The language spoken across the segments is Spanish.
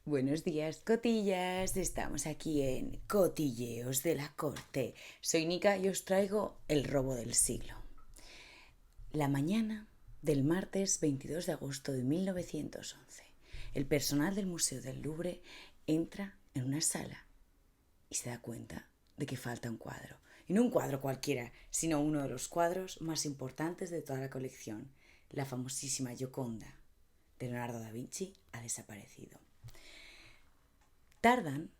Buenos días, cotillas. Estamos aquí en Cotilleos de la Corte. Soy Nika y os traigo el robo del siglo. La mañana del martes 22 de agosto de 1911, el personal del Museo del Louvre entra en una sala y se da cuenta de que falta un cuadro. Y no un cuadro cualquiera, sino uno de los cuadros más importantes de toda la colección. La famosísima Gioconda de Leonardo da Vinci ha desaparecido. Tardan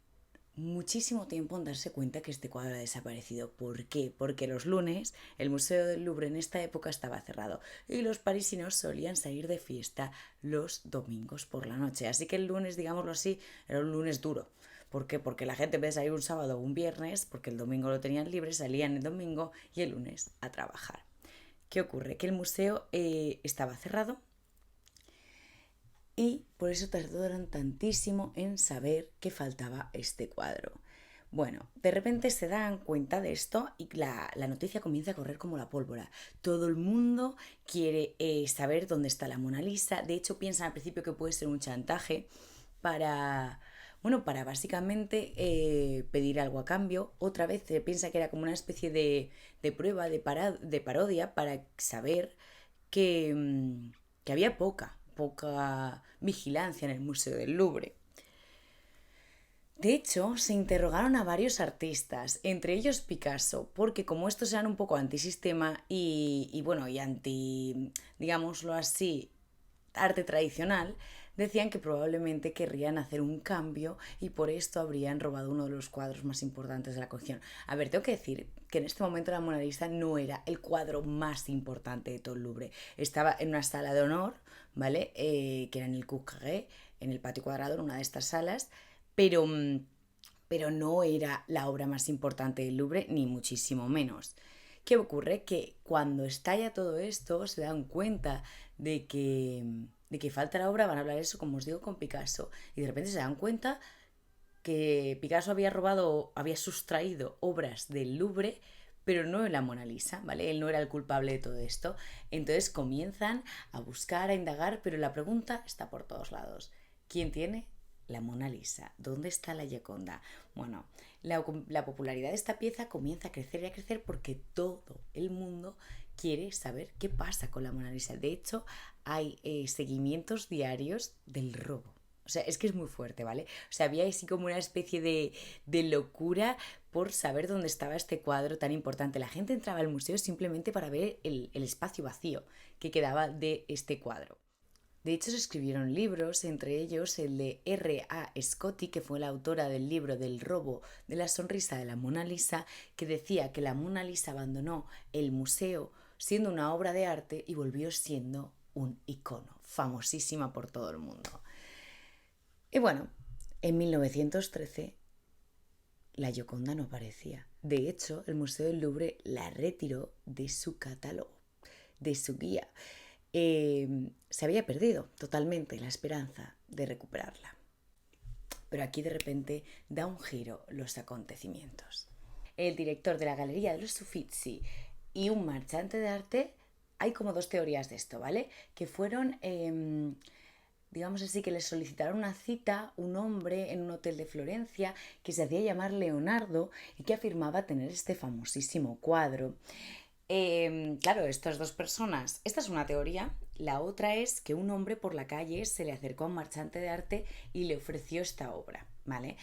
muchísimo tiempo en darse cuenta que este cuadro ha desaparecido. ¿Por qué? Porque los lunes el Museo del Louvre en esta época estaba cerrado y los parisinos solían salir de fiesta los domingos por la noche. Así que el lunes, digámoslo así, era un lunes duro. ¿Por qué? Porque la gente en vez de salir un sábado o un viernes, porque el domingo lo tenían libre, salían el domingo y el lunes a trabajar. ¿Qué ocurre? Que el museo estaba cerrado y por eso tardaron tantísimo en saber que faltaba este cuadro. Bueno, de repente se dan cuenta de esto y la noticia comienza a correr como la pólvora. Todo el mundo quiere saber dónde está la Mona Lisa. De hecho, piensan al principio que puede ser un chantaje para, bueno, para básicamente pedir algo a cambio. Otra vez se piensa que era como una especie de prueba, de parodia para saber que había poca vigilancia en el Museo del Louvre. De hecho, se interrogaron a varios artistas, entre ellos Picasso, porque como estos eran un poco antisistema y anti, digámoslo así, arte tradicional, decían que probablemente querrían hacer un cambio y por esto habrían robado uno de los cuadros más importantes de la colección. A ver, tengo que decir que en este momento la Mona Lisa no era el cuadro más importante de todo el Louvre. Estaba en una sala de honor, ¿vale? Que era en el Courret, en el patio cuadrado, en una de estas salas, pero, pero no era la obra más importante del Louvre, ni muchísimo menos. ¿Qué ocurre? Que cuando estalla todo esto se dan cuenta de que falta la obra, van a hablar eso, como os digo, con Picasso. Y de repente se dan cuenta que Picasso había robado, había sustraído obras del Louvre, pero no en la Mona Lisa, ¿vale? Él no era el culpable de todo esto. Entonces comienzan a buscar, a indagar, pero la pregunta está por todos lados. ¿Quién tiene la Mona Lisa? ¿Dónde está la Gioconda? Bueno, la popularidad de esta pieza comienza a crecer y a crecer porque todo el mundo quiere saber qué pasa con la Mona Lisa. De hecho, hay seguimientos diarios del robo. O sea, es que es muy fuerte, ¿vale? O sea, había así como una especie de locura por saber dónde estaba este cuadro tan importante. La gente entraba al museo simplemente para ver el espacio vacío que quedaba de este cuadro. De hecho, se escribieron libros, entre ellos el de R.A. Scotti, que fue la autora del libro del robo de la sonrisa de la Mona Lisa, que decía que la Mona Lisa abandonó el museo siendo una obra de arte y volvió siendo un icono, famosísima por todo el mundo. Y bueno, en 1913 la Gioconda no aparecía. De hecho, el Museo del Louvre la retiró de su catálogo, de su guía. Se había perdido totalmente la esperanza de recuperarla. Pero aquí de repente da un giro los acontecimientos. El director de la Galería de los Uffizi y un marchante de arte, hay como dos teorías de esto, ¿vale? Que fueron digamos así, que les solicitaron una cita un hombre en un hotel de Florencia que se hacía llamar Leonardo y que afirmaba tener este famosísimo cuadro. Claro, estas dos personas, esta es una teoría, la otra es que un hombre por la calle se le acercó a un marchante de arte y le ofreció esta obra, ¿vale?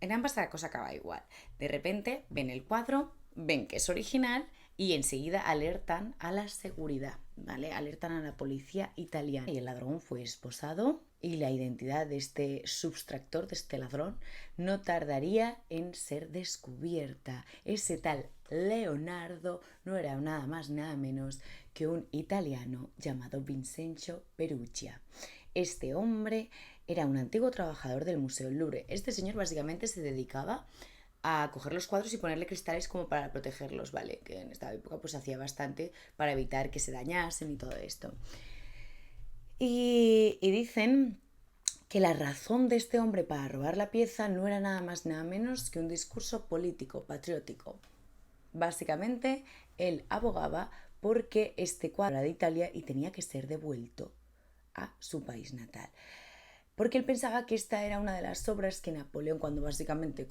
En ambas la cosa acaba igual. De repente ven el cuadro, ven que es original y enseguida alertan a la seguridad, ¿vale? Alertan a la policía italiana. Y el ladrón fue esposado y la identidad de este subtractor, de este ladrón, no tardaría en ser descubierta. Ese tal Leonardo no era nada más nada menos que un italiano llamado Vincenzo Perugia. Este hombre era un antiguo trabajador del Museo del Louvre. Este señor básicamente se dedicaba a coger los cuadros y ponerle cristales como para protegerlos, ¿vale? Que en esta época pues hacía bastante para evitar que se dañasen y todo esto. Y dicen que la razón de este hombre para robar la pieza no era nada más nada menos que un discurso político, patriótico. Básicamente, él abogaba porque este cuadro era de Italia y tenía que ser devuelto a su país natal. porque él pensaba que esta era una de las obras que Napoleón, cuando básicamente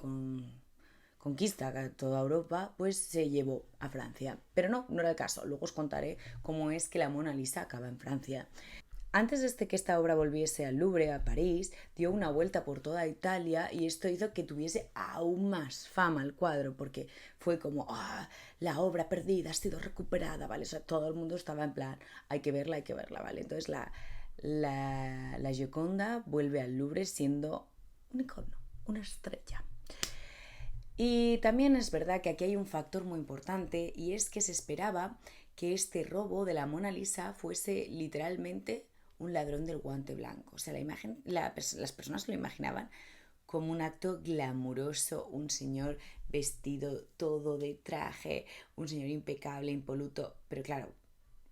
conquista toda Europa, pues se llevó a Francia. Pero no, no era el caso. Luego os contaré cómo es que la Mona Lisa acaba en Francia. Antes de que esta obra volviese al Louvre, a París, dio una vuelta por toda Italia y esto hizo que tuviese aún más fama el cuadro, porque fue como, la obra perdida ha sido recuperada, ¿vale? O sea, todo el mundo estaba en plan, hay que verla, ¿vale? Entonces la Gioconda vuelve al Louvre siendo un icono, una estrella. Y también es verdad que aquí hay un factor muy importante y es que se esperaba que este robo de la Mona Lisa fuese literalmente un ladrón del guante blanco. O sea, las personas lo imaginaban como un acto glamuroso, un señor vestido todo de traje, un señor impecable, impoluto. Pero claro,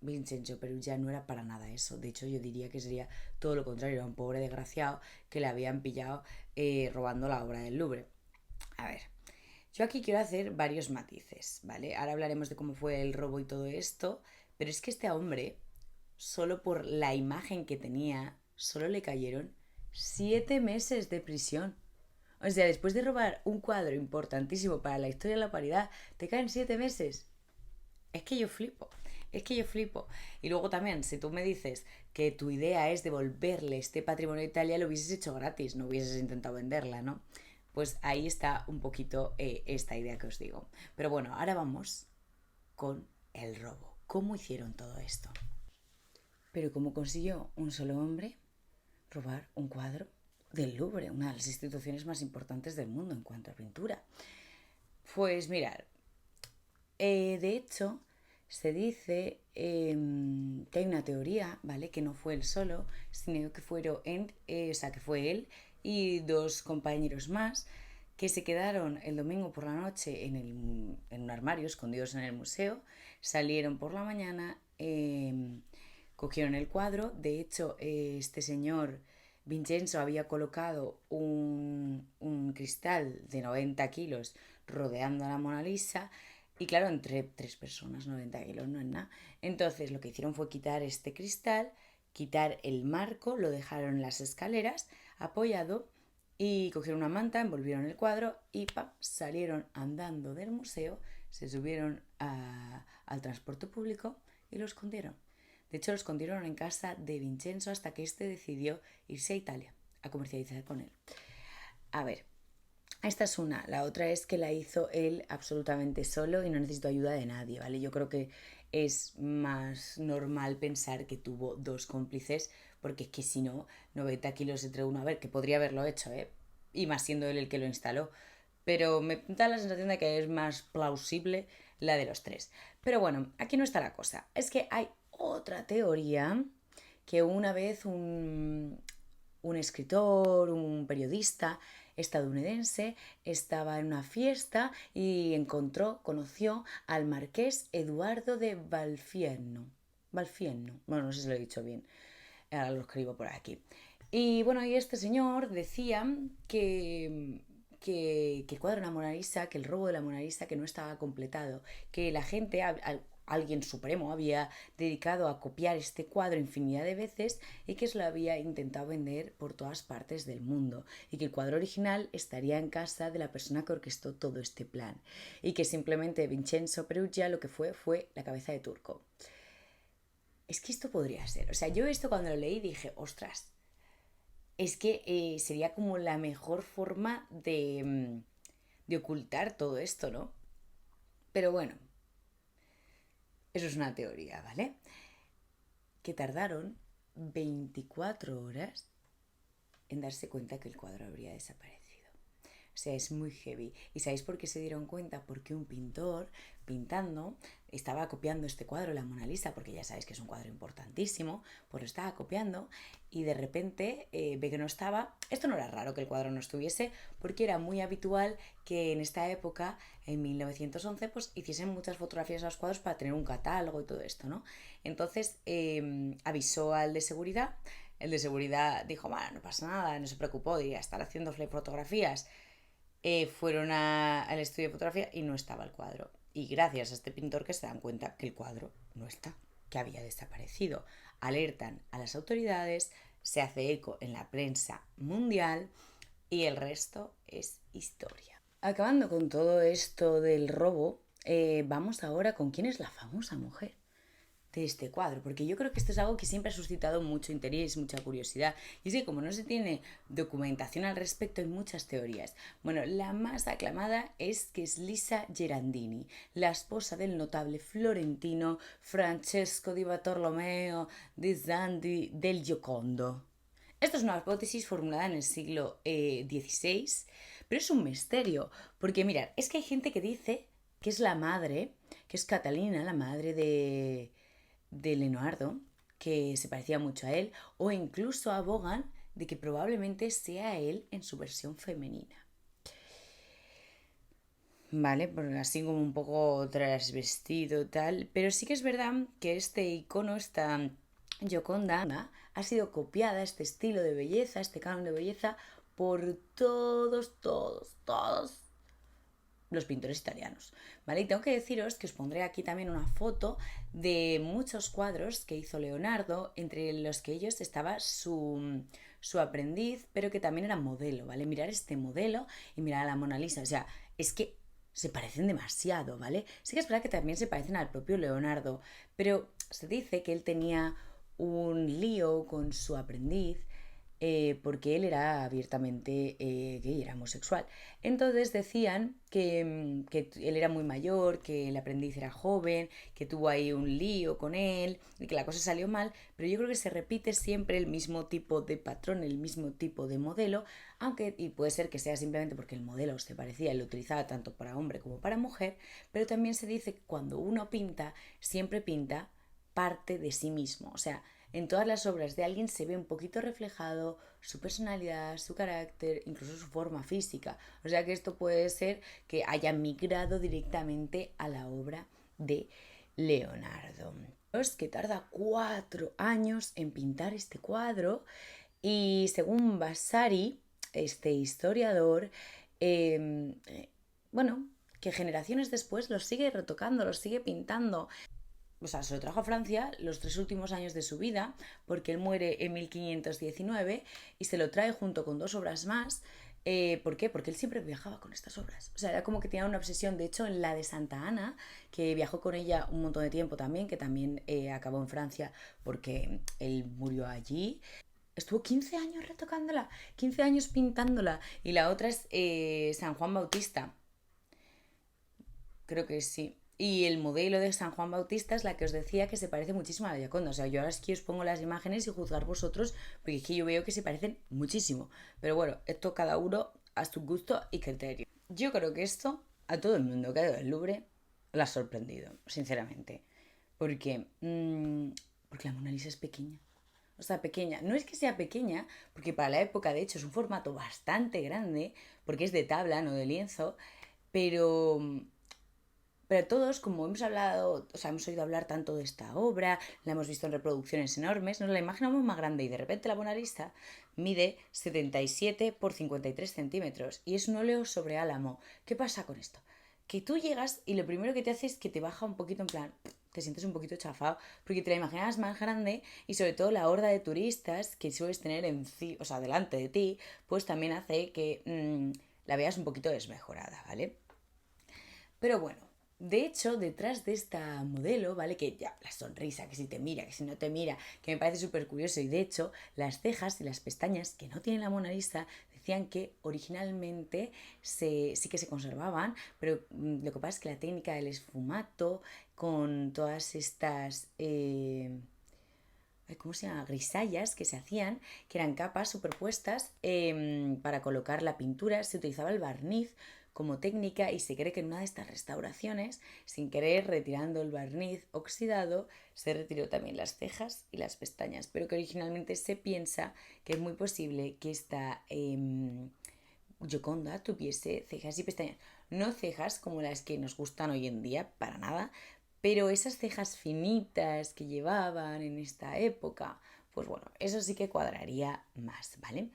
Vincenzo Perugia no era para nada eso. De hecho, yo diría que sería todo lo contrario. Era un pobre desgraciado que le habían pillado robando la obra del Louvre. A ver, yo aquí quiero hacer varios matices, ¿vale? Ahora hablaremos de cómo fue el robo y todo esto, pero es que este hombre, solo por la imagen que tenía, solo le cayeron 7 meses de prisión. O sea, después de robar un cuadro importantísimo para la historia de la humanidad, te caen 7 meses. Es que yo flipo. Es que yo flipo. Y luego también, si tú me dices que tu idea es devolverle este patrimonio a Italia, lo hubieses hecho gratis, no hubieses intentado venderla, ¿no? Pues ahí está un poquito esta idea que os digo. Pero bueno, ahora vamos con el robo. ¿Cómo hicieron todo esto? Pero ¿cómo consiguió un solo hombre robar un cuadro del Louvre, una de las instituciones más importantes del mundo en cuanto a pintura? Pues mirad, de hecho, se dice que hay una teoría, ¿vale? Que no fue él solo, sino que que fue él y dos compañeros más que se quedaron el domingo por la noche en un armario escondidos en el museo, salieron por la mañana, cogieron el cuadro. De hecho, este señor Vincenzo había colocado un cristal de 90 kilos rodeando a la Mona Lisa. Y claro, entre 3 personas, 90 kilos no es nada. Entonces lo que hicieron fue quitar este cristal, quitar el marco, lo dejaron en las escaleras apoyado y cogieron una manta, envolvieron el cuadro y ¡pam! Salieron andando del museo, se subieron al transporte público y lo escondieron. De hecho, lo escondieron en casa de Vincenzo hasta que éste decidió irse a Italia a comercializar con él. A ver, esta es una. La otra es que la hizo él absolutamente solo y no necesitó ayuda de nadie, ¿vale? Yo creo que es más normal pensar que tuvo dos cómplices, porque es que si no, 90 kilos entre uno, a ver, que podría haberlo hecho, ¿eh? Y más siendo él el que lo instaló. Pero me da la sensación de que es más plausible la de los tres. Pero bueno, aquí no está la cosa. Es que hay otra teoría que una vez un escritor, un periodista estadounidense estaba en una fiesta y conoció al marqués Eduardo de Valfieno. Valfieno, bueno, no sé si lo he dicho bien, ahora lo escribo por aquí. Y bueno, y este señor decía que el cuadro de la Mona Lisa, que el robo de la Mona Lisa, que no estaba completado, que la gente, alguien supremo, había dedicado a copiar este cuadro infinidad de veces y que se lo había intentado vender por todas partes del mundo y que el cuadro original estaría en casa de la persona que orquestó todo este plan y que simplemente Vincenzo Perugia lo que fue la cabeza de turco. Es que esto podría ser, o sea, yo esto cuando lo leí dije, ostras, es que sería como la mejor forma de ocultar todo esto, ¿no? Pero bueno, eso es una teoría, ¿vale? Que tardaron 24 horas en darse cuenta que el cuadro habría desaparecido. O sea, es muy heavy. ¿Y sabéis por qué se dieron cuenta? Porque un pintor, pintando, estaba copiando este cuadro, la Mona Lisa, porque ya sabéis que es un cuadro importantísimo, pues lo estaba copiando y de repente ve que no estaba. Esto no era raro que el cuadro no estuviese, porque era muy habitual que en esta época, en 1911, pues hiciesen muchas fotografías a los cuadros para tener un catálogo y todo esto, ¿no? Entonces avisó al de seguridad. El de seguridad dijo, bueno, no pasa nada, no se preocupó, diría, estar haciendo fotografías. Fueron al estudio de fotografía y no estaba el cuadro. Y gracias a este pintor que se dan cuenta que el cuadro no está, que había desaparecido. Alertan a las autoridades, se hace eco en la prensa mundial y el resto es historia. Acabando con todo esto del robo, vamos ahora con quién es la famosa mujer de este cuadro, porque yo creo que esto es algo que siempre ha suscitado mucho interés, mucha curiosidad, y es que como no se tiene documentación al respecto hay muchas teorías. Bueno, la más aclamada es que es Lisa Gerandini, la esposa del notable florentino Francesco di Bartolomeo di Zandi del Giocondo. Esto es una hipótesis formulada en el siglo XVI, pero es un misterio, porque mirad, es que hay gente que dice que es la madre, que es Catalina, la madre de Leonardo, que se parecía mucho a él, o incluso abogan de que probablemente sea él en su versión femenina. Vale, porque así como un poco trasvestido tal, pero sí que es verdad que este icono, esta Gioconda, ha sido copiada, este estilo de belleza, este canon de belleza, por todos los pintores italianos, ¿vale? Y tengo que deciros que os pondré aquí también una foto de muchos cuadros que hizo Leonardo, entre los que ellos estaba su aprendiz, pero que también era modelo, ¿vale? Mirar este modelo y mirar a la Mona Lisa, o sea, es que se parecen demasiado, ¿vale? Sí que es verdad que también se parecen al propio Leonardo, pero se dice que él tenía un lío con su aprendiz porque él era abiertamente gay, era homosexual. Entonces decían que él era muy mayor, que el aprendiz era joven, que tuvo ahí un lío con él y que la cosa salió mal, pero yo creo que se repite siempre el mismo tipo de patrón, el mismo tipo de modelo, aunque, y puede ser que sea simplemente porque el modelo se parecía y lo utilizaba tanto para hombre como para mujer, pero también se dice que cuando uno pinta, siempre pinta parte de sí mismo, o sea, en todas las obras de alguien se ve un poquito reflejado su personalidad, su carácter, incluso su forma física. O sea que esto puede ser que haya migrado directamente a la obra de Leonardo. Es que tarda 4 años en pintar este cuadro y según Vasari, este historiador, bueno, que generaciones después lo sigue retocando, lo sigue pintando. O sea, se lo trajo a Francia los 3 últimos años de su vida, porque él muere en 1519 y se lo trae junto con 2 obras más. ¿Por qué? Porque él siempre viajaba con estas obras. O sea, era como que tenía una obsesión. De hecho, en la de Santa Ana, que viajó con ella un montón de tiempo también, que también acabó en Francia porque él murió allí. Estuvo 15 años retocándola, 15 años pintándola. Y la otra es San Juan Bautista. Creo que sí. Y el modelo de San Juan Bautista es la que os decía que se parece muchísimo a la Gioconda. O sea, yo ahora es que os pongo las imágenes y juzgar vosotros, porque es que yo veo que se parecen muchísimo. Pero bueno, esto cada uno a su gusto y criterio. Yo creo que esto a todo el mundo que ha ido al Louvre la ha sorprendido, sinceramente. Porque, porque la Mona Lisa es pequeña. O sea, pequeña. No es que sea pequeña, porque para la época, de hecho, es un formato bastante grande, porque es de tabla, no de lienzo, pero todos, como hemos hablado, o sea, hemos oído hablar tanto de esta obra, la hemos visto en reproducciones enormes, nos la imaginamos más grande y de repente la Mona Lisa mide 77 por 53 centímetros y es un óleo sobre álamo. ¿Qué pasa con esto? Que tú llegas y lo primero que te hace es que te baja un poquito en plan, te sientes un poquito chafado porque te la imaginas más grande y sobre todo la horda de turistas que sueles tener o sea, delante de ti, pues también hace que la veas un poquito desmejorada, ¿vale? Pero bueno, de hecho, detrás de esta modelo, ¿vale? Que ya, la sonrisa, que si te mira, que si no te mira, que me parece súper curioso. Y de hecho, las cejas y las pestañas que no tiene la Mona Lisa decían que originalmente sí que se conservaban, pero lo que pasa es que la técnica del esfumato con todas estas... ¿cómo se llama? Grisallas que se hacían, que eran capas superpuestas para colocar la pintura. Se utilizaba el barniz como técnica y se cree que en una de estas restauraciones, sin querer, retirando el barniz oxidado, se retiró también las cejas y las pestañas, pero que originalmente se piensa que es muy posible que esta Gioconda tuviese cejas y pestañas. No cejas como las que nos gustan hoy en día, para nada, pero esas cejas finitas que llevaban en esta época, pues bueno, eso sí que cuadraría más, ¿vale?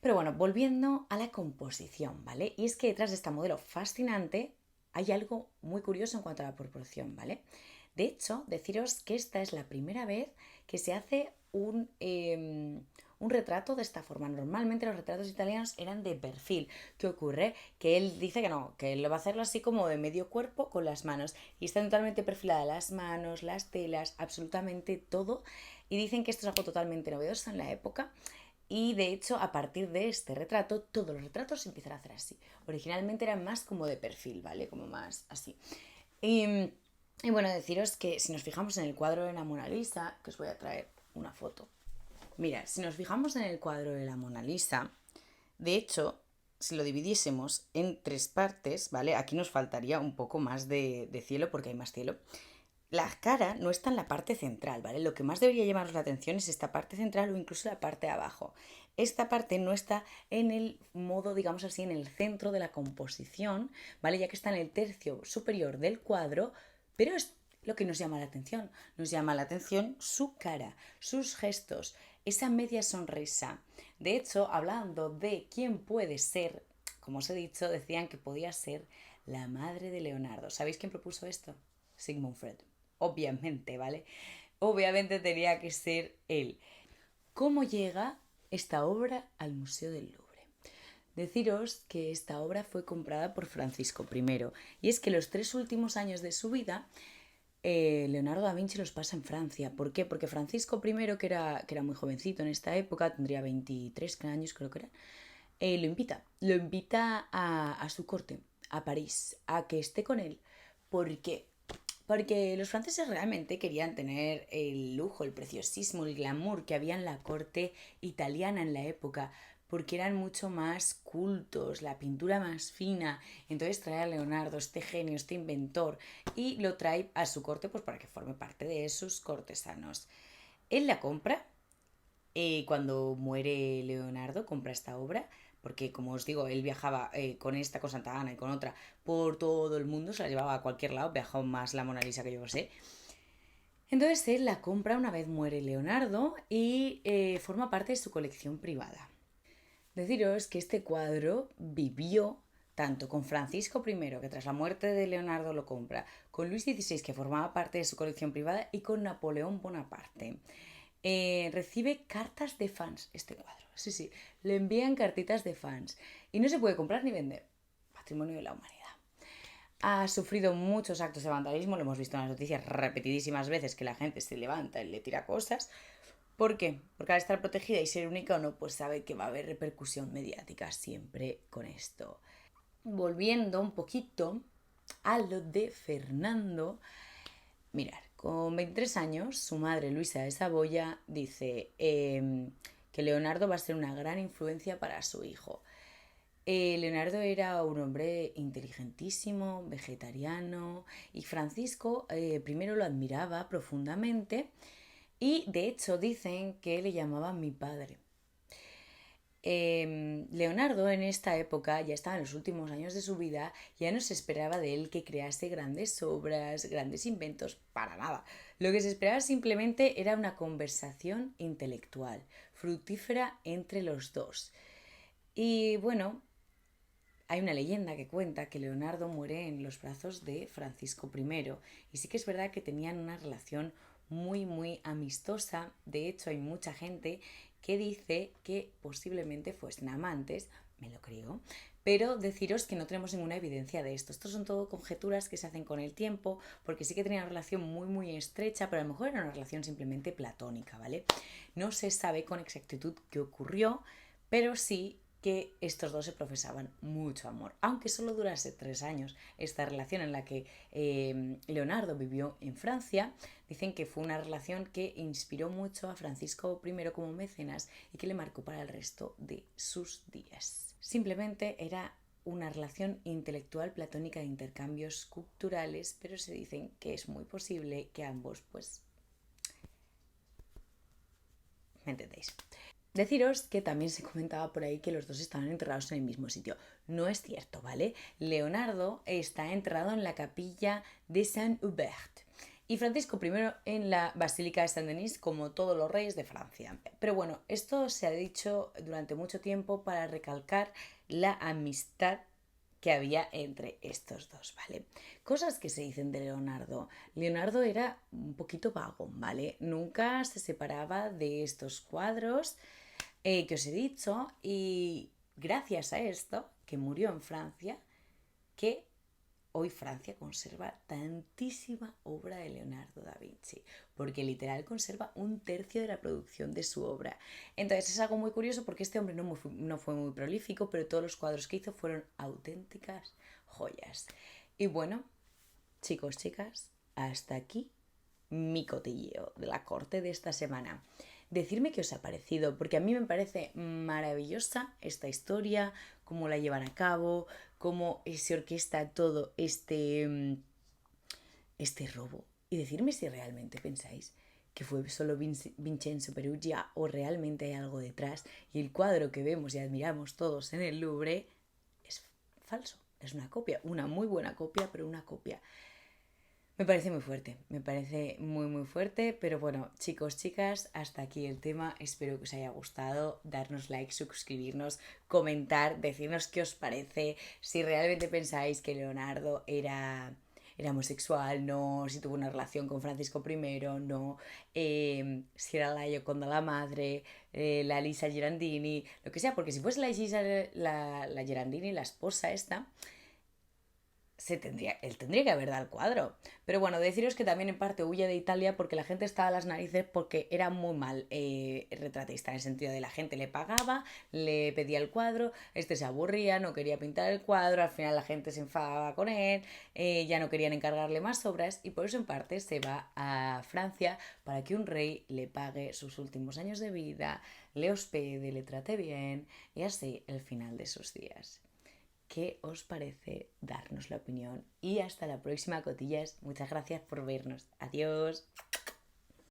Pero bueno, volviendo a la composición, ¿vale? Y es que detrás de esta modelo fascinante hay algo muy curioso en cuanto a la proporción, ¿vale? De hecho, deciros que esta es la primera vez que se hace un retrato de esta forma. Normalmente los retratos italianos eran de perfil. ¿Qué ocurre? Que él dice que no, que él va a hacerlo así como de medio cuerpo con las manos. Y están totalmente perfiladas las manos, las telas, absolutamente todo. Y dicen que esto es algo totalmente novedoso en la época. Y de hecho, a partir de este retrato, todos los retratos se empiezan a hacer así. Originalmente eran más como de perfil, ¿vale? Como más así. Y, y bueno, deciros que si nos fijamos en el cuadro de la Mona Lisa, que os voy a traer una foto. Mira, si nos fijamos en el cuadro de la Mona Lisa, de hecho, si lo dividiésemos en 3 partes, ¿vale? Aquí nos faltaría un poco más de cielo porque hay más cielo. La cara no está en la parte central, ¿vale? Lo que más debería llamarnos la atención es esta parte central o incluso la parte de abajo. Esta parte no está en el modo, digamos así, en el centro de la composición, ¿vale? Ya que está en el tercio superior del cuadro, pero es lo que nos llama la atención. Nos llama la atención su cara, sus gestos, esa media sonrisa. De hecho, hablando de quién puede ser, como os he dicho, decían que podía ser la madre de Leonardo. ¿Sabéis quién propuso esto? Sigmund Freud. Obviamente, ¿vale? Obviamente tenía que ser él. ¿Cómo llega esta obra al Museo del Louvre? Deciros que esta obra fue comprada por Francisco I. Y es que los 3 últimos años de su vida, Leonardo da Vinci los pasa en Francia. ¿Por qué? Porque Francisco I, que era muy jovencito en esta época, tendría 23 años creo que era, lo invita a su corte, a París, a que esté con él. ¿Por qué? Porque los franceses realmente querían tener el lujo, el preciosismo, el glamour que había en la corte italiana en la época, porque eran mucho más cultos, la pintura más fina. Entonces trae a Leonardo, este genio, este inventor, y lo trae a su corte pues para que forme parte de sus cortesanos. Él la compra, cuando muere Leonardo, compra esta obra, porque como os digo, él viajaba con esta, con Santa Ana y con otra, por todo el mundo, se la llevaba a cualquier lado, viajaba más la Mona Lisa que yo sé. Entonces él la compra una vez muere Leonardo y forma parte de su colección privada. Deciros que este cuadro vivió tanto con Francisco I, que tras la muerte de Leonardo lo compra, con Luis XVI, que formaba parte de su colección privada, y con Napoleón Bonaparte. Recibe cartas de fans este cuadro. Sí, sí, le envían cartitas de fans. Y no se puede comprar ni vender. Patrimonio de la humanidad. Ha sufrido muchos actos de vandalismo, lo hemos visto en las noticias repetidísimas veces, que la gente se levanta y le tira cosas. ¿Por qué? Porque al estar protegida y ser un icono, pues sabe que va a haber repercusión mediática siempre con esto. Volviendo un poquito a lo de Fernando, mirar, con 23 años, su madre Luisa de Saboya dice que Leonardo va a ser una gran influencia para su hijo. Leonardo era un hombre inteligentísimo, vegetariano, y Francisco primero lo admiraba profundamente y de hecho dicen que le llamaba mi padre. Leonardo en esta época ya estaba en los últimos años de su vida, ya no se esperaba de él que crease grandes obras, grandes inventos, para nada. Lo que se esperaba simplemente era una conversación intelectual, fructífera entre los dos. Y bueno, hay una leyenda que cuenta que Leonardo muere en los brazos de Francisco I. Y sí que es verdad que tenían una relación muy, muy amistosa. De hecho, hay mucha gente que dice que posiblemente fuesen amantes, me lo creo, pero deciros que no tenemos ninguna evidencia de esto. Estos son todo conjeturas que se hacen con el tiempo, porque sí que tenían una relación muy, muy estrecha, pero a lo mejor era una relación simplemente platónica, ¿vale? No se sabe con exactitud qué ocurrió, pero sí que estos dos se profesaban mucho amor, aunque solo durase 3 años esta relación en la que Leonardo vivió en Francia. Dicen que fue una relación que inspiró mucho a Francisco I como mecenas y que le marcó para el resto de sus días. Simplemente era una relación intelectual platónica de intercambios culturales, pero se dicen que es muy posible que ambos, pues, ¿me entendéis? Deciros que también se comentaba por ahí que los dos estaban enterrados en el mismo sitio. No es cierto, ¿vale? Leonardo está enterrado en la capilla de Saint-Hubert y Francisco I en la Basílica de Saint-Denis, como todos los reyes de Francia. Pero bueno, esto se ha dicho durante mucho tiempo para recalcar la amistad que había entre estos dos, ¿vale? Cosas que se dicen de Leonardo. Leonardo era un poquito vago, ¿vale? Nunca se separaba de estos cuadros que os he dicho y gracias a esto, que murió en Francia, que hoy Francia conserva tantísima obra de Leonardo da Vinci, porque literal conserva un tercio de la producción de su obra. Entonces es algo muy curioso porque este hombre no fue muy prolífico, pero todos los cuadros que hizo fueron auténticas joyas. Y bueno, chicos, chicas, hasta aquí mi cotilleo de la corte de esta semana. Decidme qué os ha parecido, porque a mí me parece maravillosa esta historia, cómo la llevan a cabo, cómo se orquesta todo este robo. Y decirme si realmente pensáis que fue solo Vincenzo Perugia o realmente hay algo detrás y el cuadro que vemos y admiramos todos en el Louvre es falso, es una copia, una muy buena copia, pero una copia. Me parece muy fuerte, me parece muy muy fuerte, pero bueno, chicos, chicas, hasta aquí el tema, espero que os haya gustado, darnos like, suscribirnos, comentar, decirnos qué os parece, si realmente pensáis que Leonardo era homosexual, no, si tuvo una relación con Francisco I, no, si era la Gioconda la madre, la Lisa Girandini, lo que sea, porque si fuese la Girandini, la esposa esta, él tendría que haber dado el cuadro. Pero bueno, deciros que también en parte huye de Italia porque la gente estaba a las narices porque era muy mal retratista, en el sentido de la gente le pagaba, le pedía el cuadro, este se aburría, no quería pintar el cuadro, al final la gente se enfadaba con él, ya no querían encargarle más obras y por eso en parte se va a Francia para que un rey le pague sus últimos años de vida, le hospede, le trate bien y así el final de sus días. ¿Qué os parece? Darnos la opinión y hasta la próxima, cotillas. Muchas gracias por vernos. Adiós.